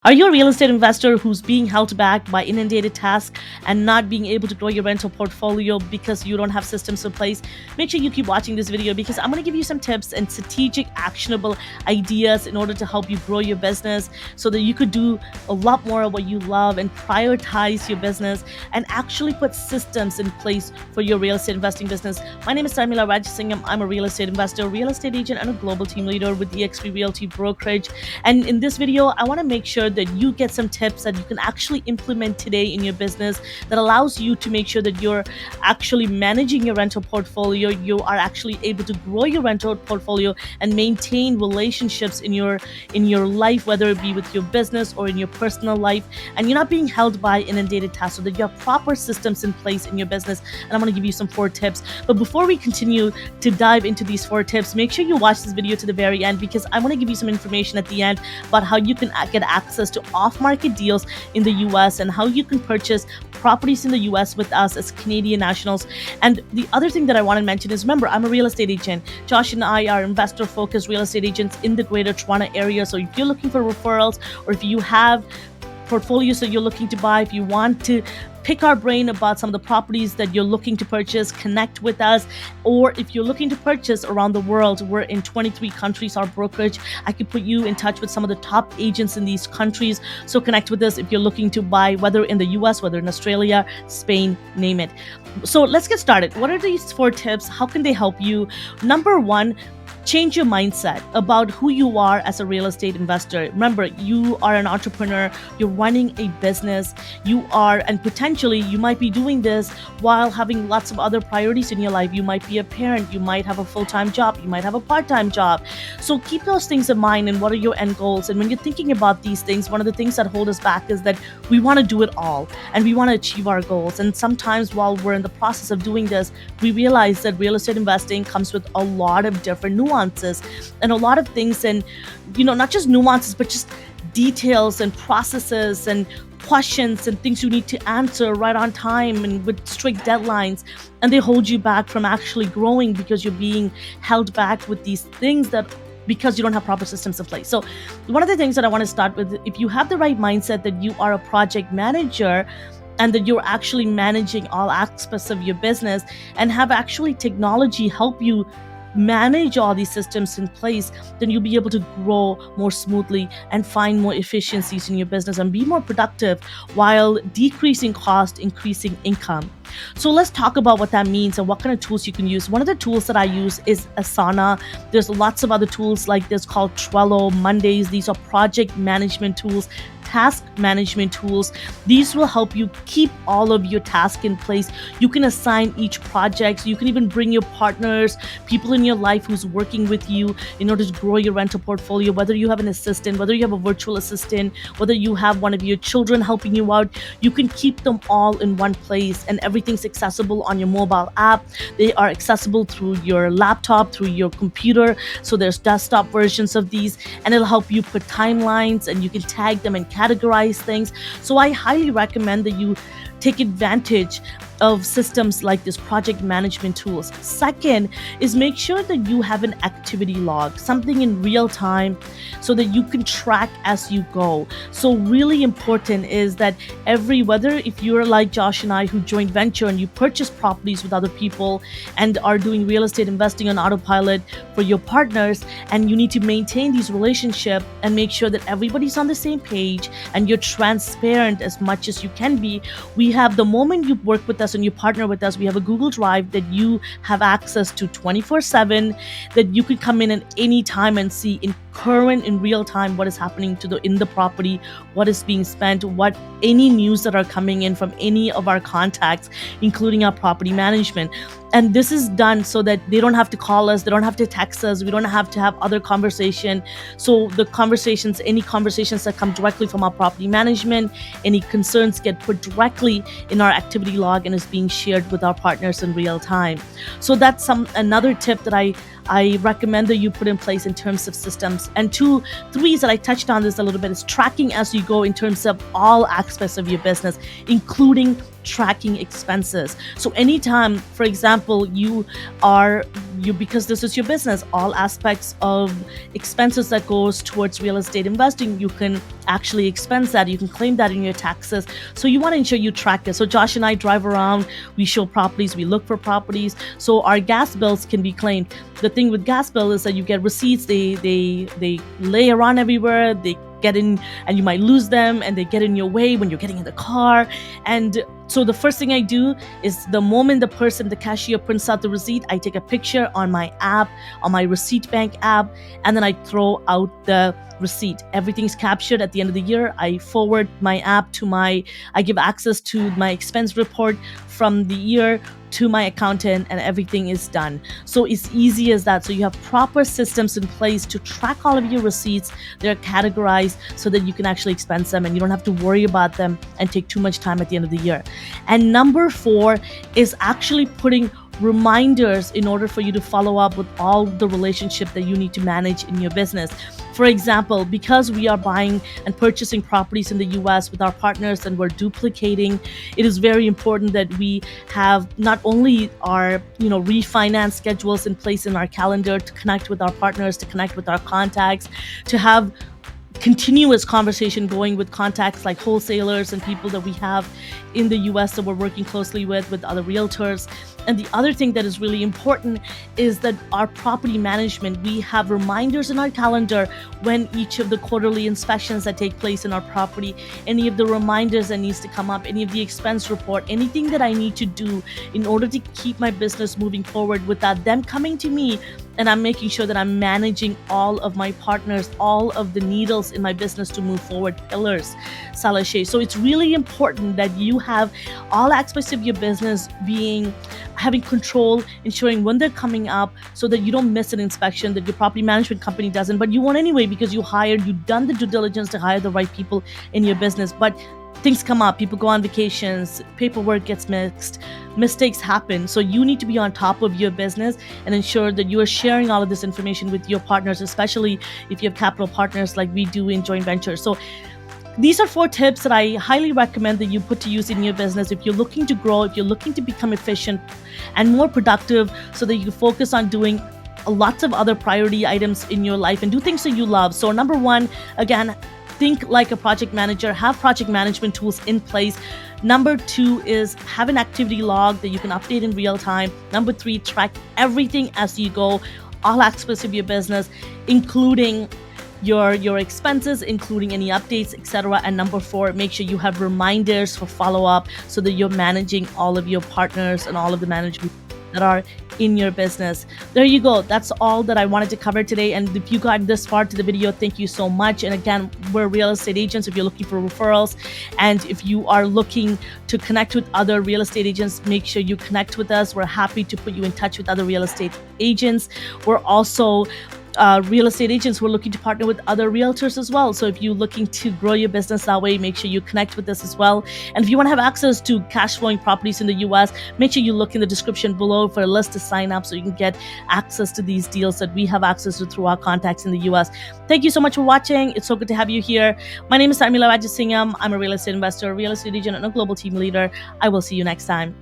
Are you a real estate investor who's being held back by inundated tasks and not being able to grow your rental portfolio because you don't have systems in place? Make sure you keep watching this video because I'm going to give you some tips and strategic, actionable ideas in order to help you grow your business so that you could do a lot more of what you love and prioritize your business and actually put systems in place for your real estate investing business. My name is Tharmila Rajasingam. I'm a real estate investor, real estate agent, and a global team leader with eXp Realty brokerage. And in this video, I want to make sure that you get some tips that you can actually implement today in your business that allows you to make sure that you're actually managing your rental portfolio, you are actually able to grow your rental portfolio and maintain relationships in your life, whether it be with your business or in your personal life, and you're not being held by inundated tasks, so that you have proper systems in place in your business. And I'm going to give you some 4 tips. But before we continue to dive into these 4 tips, make sure you watch this video to the very end because I want to give you some information at the end about how you can get access to off-market deals in the US and how you can purchase properties in the US with us as Canadian nationals. And the other thing that I want to mention is, remember, I'm a real estate agent. Josh and I are investor-focused real estate agents in the Greater Toronto area. So if you're looking for referrals, or if you have portfolios that you're looking to buy, if you want to pick our brain about some of the properties that you're looking to purchase, connect with us. Or if you're looking to purchase around the world, we're in 23 countries, our brokerage. I can put you in touch with some of the top agents in these countries. So connect with us if you're looking to buy, whether in the US, whether in Australia, Spain, name it. So let's get started. What are these 4 tips? How can they help you? Number 1, change your mindset about who you are as a real estate investor. Remember, you are an entrepreneur, you're running a business, and potentially you might be doing this while having lots of other priorities in your life. You might be a parent, you might have a full-time job, you might have a part-time job. So keep those things in mind, and what are your end goals? And when you're thinking about these things, one of the things that hold us back is that we want to do it all and we want to achieve our goals. And sometimes while we're in the process of doing this, we realize that real estate investing comes with a lot of different nuances and a lot of things, and not just nuances, but just details and processes and questions and things you need to answer right on time and with strict deadlines, and they hold you back from actually growing because you're being held back with these things because you don't have proper systems in place. So one of the things that I want to start with, if you have the right mindset that you are a project manager and that you're actually managing all aspects of your business and have actually technology help you manage all these systems in place, then you'll be able to grow more smoothly and find more efficiencies in your business and be more productive while decreasing cost, increasing income. So let's talk about what that means and what kind of tools you can use. One of the tools that I use is Asana. There's lots of other tools like this called Trello, Mondays. These are project management tools, task management tools. These will help you keep all of your tasks in place. You can assign each project. You can even bring your partners, people in your life who's working with you in order to grow your rental portfolio, whether you have an assistant, whether you have a virtual assistant, whether you have one of your children helping you out. You can keep them all in one place, and everything's accessible on your mobile app. They are accessible through your laptop, through your computer. So there's desktop versions of these, and it'll help you put timelines, and you can tag them and categorize things. So I highly recommend that you take advantage of systems like this, project management tools. Second is make sure that you have an activity log, something in real time so that you can track as you go. So really important is that whether if you're like Josh and I who joint venture and you purchase properties with other people and are doing real estate investing on autopilot for your partners, and you need to maintain these relationships and make sure that everybody's on the same page and you're transparent as much as you can be. We have, the moment you work with us and you partner with us, we have a Google Drive that you have access to 24/7, that you could come in at any time and see in real time what is happening in the property, what is being spent, what any news that are coming in from any of our contacts, including our property management. And this is done so that they don't have to call us, they don't have to text us, we don't have to have other conversation. So any conversations that come directly from our property management, any concerns get put directly in our activity log and is being shared with our partners in real time. So that's another tip that I recommend that you put in place in terms of systems. And 2, 3 that I touched on this a little bit is tracking as you go in terms of all aspects of your business, including tracking expenses. So anytime, for example, because this is your business, all aspects of expenses that goes towards real estate investing, you can actually expense that, you can claim that in your taxes. So you want to ensure you track it. So Josh and I drive around, we show properties, we look for properties, so our gas bills can be claimed. The thing with gas bill is that you get receipts, they lay around everywhere, they get in, and you might lose them, and they get in your way when you're getting in the car. And so the first thing I do is, the moment the cashier prints out the receipt, I take a picture on my app, on my receipt bank app, and then I throw out the receipt. Everything's captured. At the end of the year, I forward my app I give access to my expense report from the year to my accountant, and everything is done. So it's easy as that. So you have proper systems in place to track all of your receipts. They're categorized so that you can actually expense them, and you don't have to worry about them and take too much time at the end of the year. And number 4 is actually putting reminders in order for you to follow up with all the relationship that you need to manage in your business. For example, because we are buying and purchasing properties in the US with our partners and we're duplicating, it is very important that we have not only our refinance schedules in place in our calendar to connect with our partners, to connect with our contacts, to have continuous conversation going with contacts like wholesalers and people that we have in the US that we're working closely with other realtors. And the other thing that is really important is that our property management, we have reminders in our calendar when each of the quarterly inspections that take place in our property, any of the reminders that needs to come up, any of the expense report, anything that I need to do in order to keep my business moving forward without them coming to me, and I'm making sure that I'm managing all of my partners, all of the needles in my business to move forward, pillars, Salashay. So it's really important that you have all aspects of your business having control, ensuring when they're coming up so that you don't miss an inspection that your property management company doesn't, but you won't anyway because you've done the due diligence to hire the right people in your business. But things come up, people go on vacations, paperwork gets mixed, mistakes happen. So you need to be on top of your business and ensure that you are sharing all of this information with your partners, especially if you have capital partners like we do in joint ventures. So these are 4 tips that I highly recommend that you put to use in your business if you're looking to grow, if you're looking to become efficient and more productive, so that you can focus on doing lots of other priority items in your life and do things that you love. So number 1, again, think like a project manager, have project management tools in place. Number 2 is have an activity log that you can update in real time. Number 3, track everything as you go, all aspects of your business, including your expenses, including any updates, etc. And number 4, make sure you have reminders for follow-up so that you're managing all of your partners and all of the management that are in your business. There you go. That's all that I wanted to cover today. And if you got this far to the video, thank you so much. And again, we're real estate agents. If you're looking for referrals, and if you are looking to connect with other real estate agents, make sure you connect with us. We're happy to put you in touch with other real estate agents. We're also real estate agents. We're looking to partner with other realtors as well. So if you're looking to grow your business that way, make sure you connect with us as well. And if you want to have access to cash flowing properties in the US, make sure you look in the description below for a list to sign up so you can get access to these deals that we have access to through our contacts in the US. Thank you so much for watching. It's so good to have you here. My name is Tharmila Rajasingam. I'm a real estate investor, real estate agent, and a global team leader. I will see you next time.